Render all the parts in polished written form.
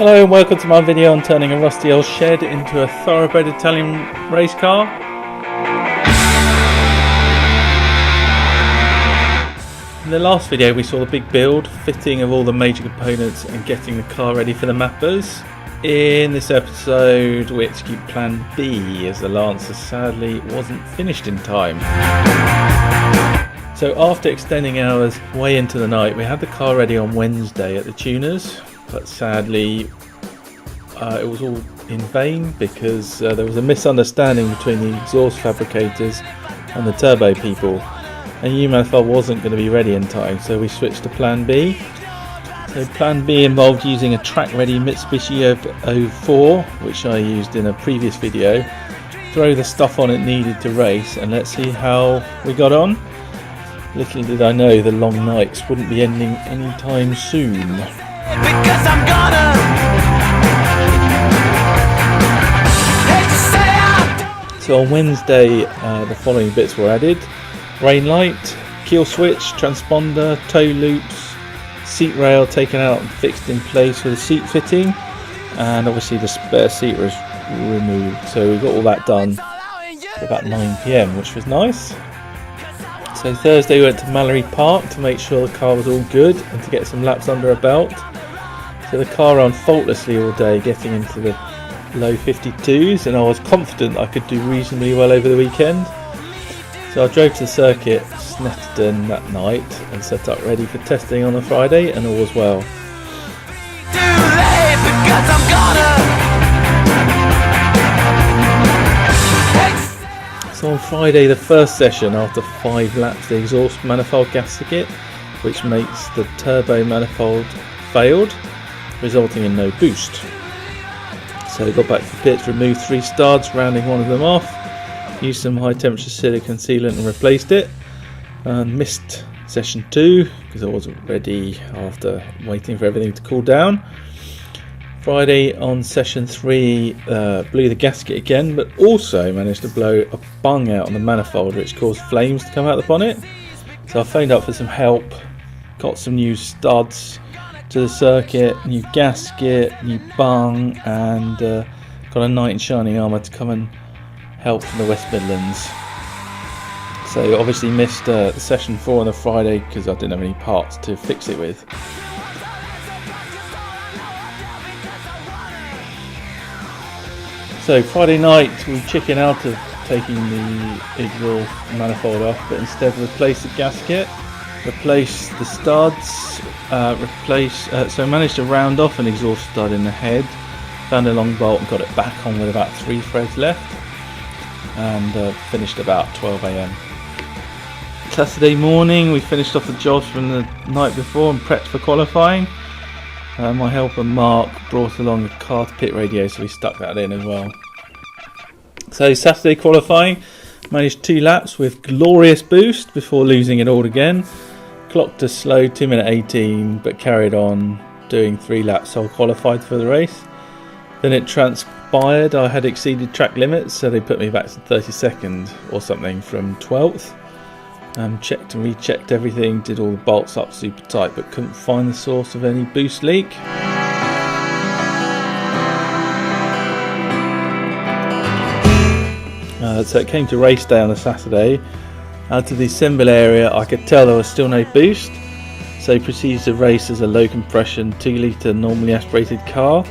Hello and welcome to my video on turning a rusty old shed into a thoroughbred Italian race car. In the last video we saw the big build, fitting of all the major components and getting the car ready for the mappers. In this episode we execute plan B as the Lancia sadly wasn't finished in time. So after extending hours way into the night, we had the car ready on Wednesday at the tuners. But sadly it was all in vain because there was a misunderstanding between the exhaust fabricators and the turbo people, and new manifold wasn't going to be ready in time, so we switched to plan B. So plan B involved using a track ready Mitsubishi Ep04, which I used in a previous video, throw the stuff on it needed to race, and let's see how we got on. Little did I know the long nights wouldn't be ending anytime soon. Because I'm gonna So on Wednesday the following bits were added: rain light, keel switch, transponder, tow loops, seat rail taken out and fixed in place for the seat fitting, and obviously the spare seat was removed. So we got all that done for about 9 PM, which was nice. So Thursday we went to Mallory Park to make sure the car was all good and to get some laps under her belt. So the car ran faultlessly all day, getting into the low 52s, and I was confident I could do reasonably well over the weekend. So I drove to the circuit Snetterton that night and set up ready for testing on a Friday, and all was well. So on Friday, the first session, after 5 laps, the exhaust manifold gasket, which makes the turbo manifold, failed, resulting in no boost. So I got back to the pits, removed 3 studs, rounding one of them off, used some high temperature silicone sealant and replaced it, and missed session 2 because I wasn't ready after waiting for everything to cool down. Friday on session 3 blew the gasket again, but also managed to blow a bung out on the manifold, which caused flames to come out the bonnet. So I phoned up for some help, got some new studs to the circuit, new gasket, new bung, and got a knight in shining armour to come and help from the West Midlands. So obviously missed session 4 on the Friday because I didn't have any parts to fix it with. So Friday night we chickened out of taking the exhaust manifold off, but instead replaced the gasket, replaced the studs, so I managed to round off an exhaust stud in the head, found a long bolt and got it back on with about 3 threads left, and finished about 12 AM. Saturday morning we finished off the jobs from the night before and prepped for qualifying. My helper Mark brought along a car to pit radio, so we stuck that in as well. So Saturday qualifying, managed 2 laps with glorious boost before losing it all again. Clocked a slow 2:18, but carried on doing 3 laps, so I qualified for the race. Then it transpired I had exceeded track limits, so they put me back to 32nd or something from 12th. Checked and rechecked everything, did all the bolts up super tight, but couldn't find the source of any boost leak. So it came to race day on a Saturday. Out of the assembly area I could tell there was still no boost, so proceeded to race as a low compression 2 litre normally aspirated car.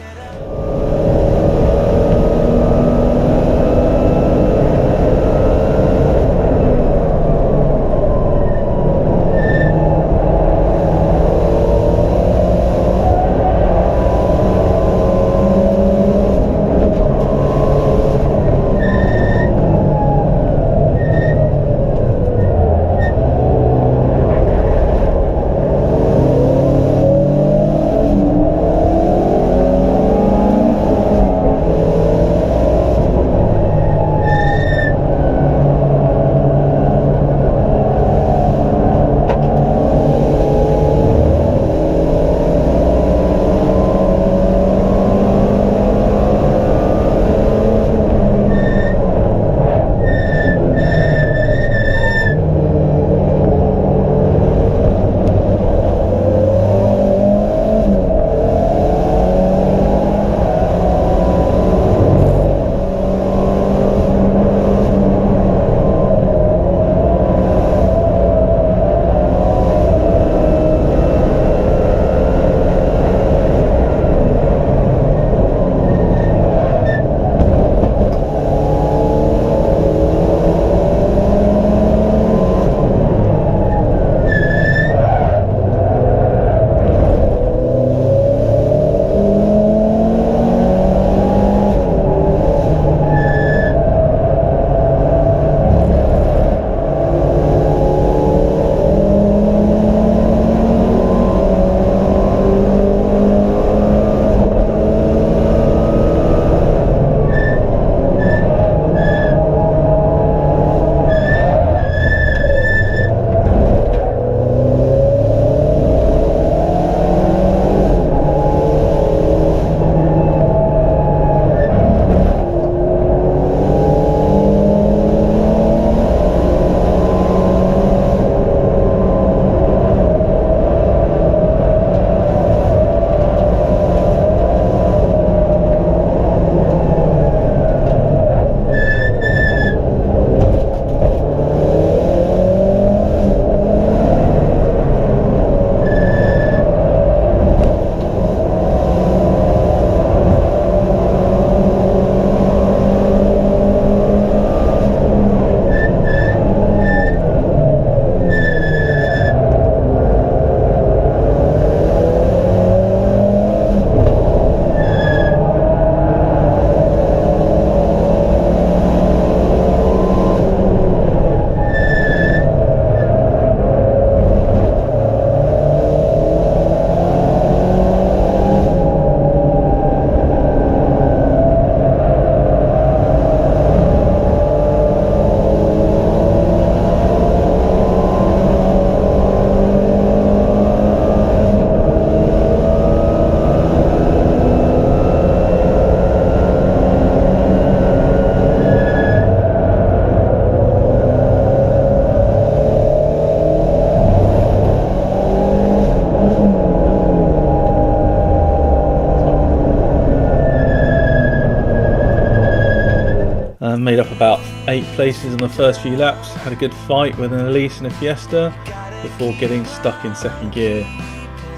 Made up about 8 places on the first few laps. Had a good fight with an Elise and a Fiesta before getting stuck in second gear.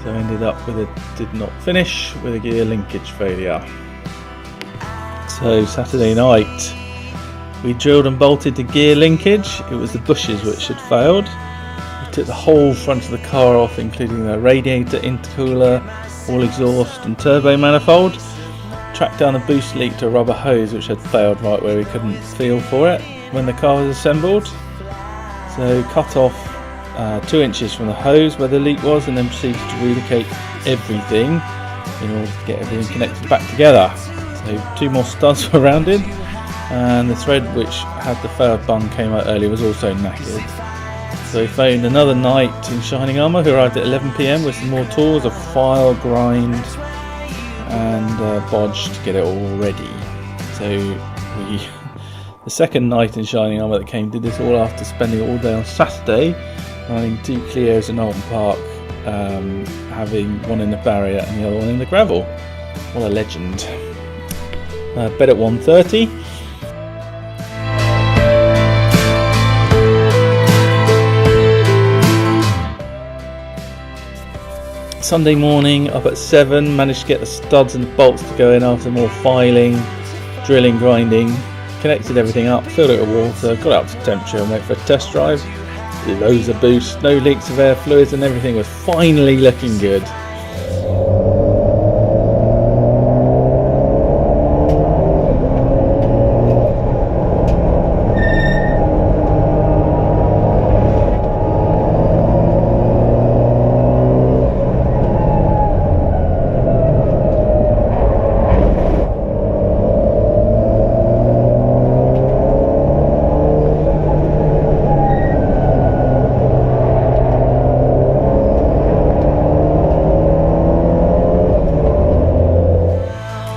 So I ended up did not finish with a gear linkage failure. So Saturday night we drilled and bolted the gear linkage. It was the bushes which had failed. We took the whole front of the car off, including the radiator, intercooler, all exhaust and turbo manifold. Tracked down the boost leak to a rubber hose which had failed right where we couldn't feel for it when the car was assembled. So cut off 2 inches from the hose where the leak was, and then proceeded to relocate everything in order to get everything connected back together. So 2 more studs were rounded, and the thread which had the failed bung came out earlier was also knackered. So we phoned another night in Shining Armour, who arrived at 11 PM with some more tools, a file, grind and bodge to get it all ready. So the second night in Shining Armour that came did this all after spending all day on Saturday running 2 Clios in Alton Park, having one in the barrier and the other one in the gravel. What a legend. Bed at 1:30. Sunday morning up at 7, managed to get the studs and the bolts to go in after more filing, drilling, grinding, connected everything up, filled it with water, got up to temperature and went for a test drive. Loads of boost, no leaks of air fluids, and everything was finally looking good.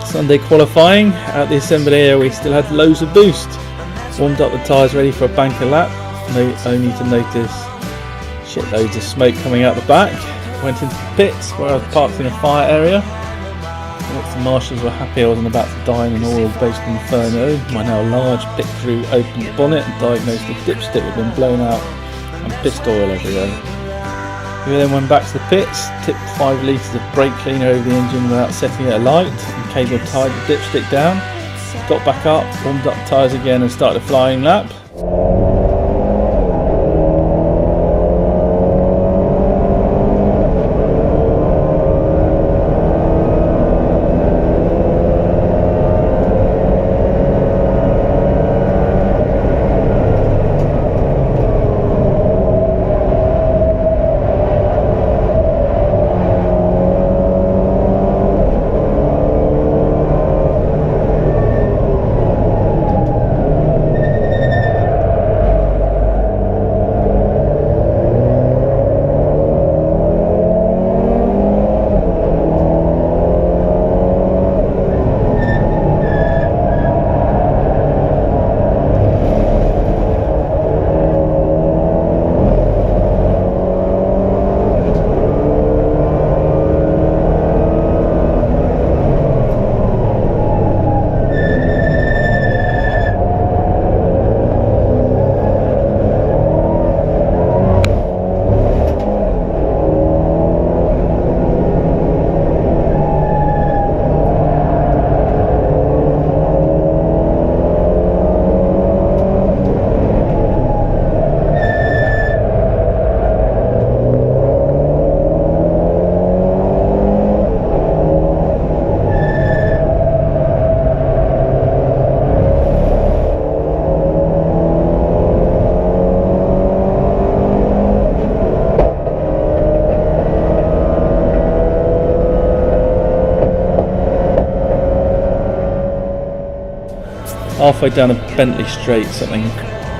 Sunday qualifying at the assembly area, we still had loads of boost. Warmed up the tyres ready for a banker lap, only to notice shitloads of smoke coming out the back. Went into the pits where I was parked in a fire area. The marshals were happy I wasn't about to die in an oil-based inferno. My now large pit crew opened the bonnet and diagnosed the dipstick had been blown out and pissed oil everywhere. We then went back to the pits, tipped 5 litres of brake cleaner over the engine without setting it alight, and cable tied the dipstick down. Got back up, warmed up the tyres again and started a flying lap. Halfway down a Bentley straight, something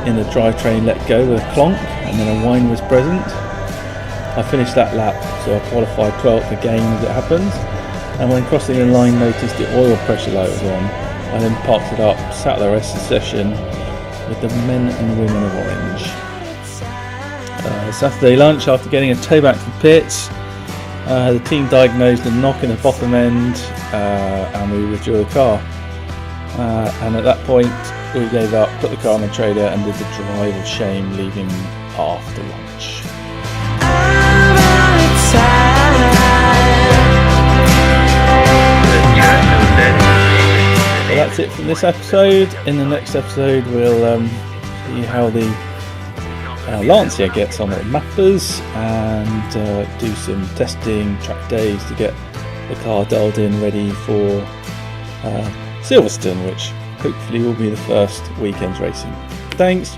in the drivetrain let go with a clonk, and then a whine was present. I finished that lap, so I qualified 12th again as it happens, and when crossing the line noticed the oil pressure light was on. I then parked it up, sat the rest of the session with the men and women of Orange. Saturday lunch, after getting a tow back to the pits, the team diagnosed a knock in the bottom end, and we withdrew the car. And at that point we gave up, put the car on the trailer, and did the drive of shame, leaving after lunch. Well, that's it from this episode. In the next episode, we'll see how the Lancia gets on at mappers and do some testing, track days to get the car dialed in, ready for Silverstone, which hopefully will be the first weekend's racing. Thanks.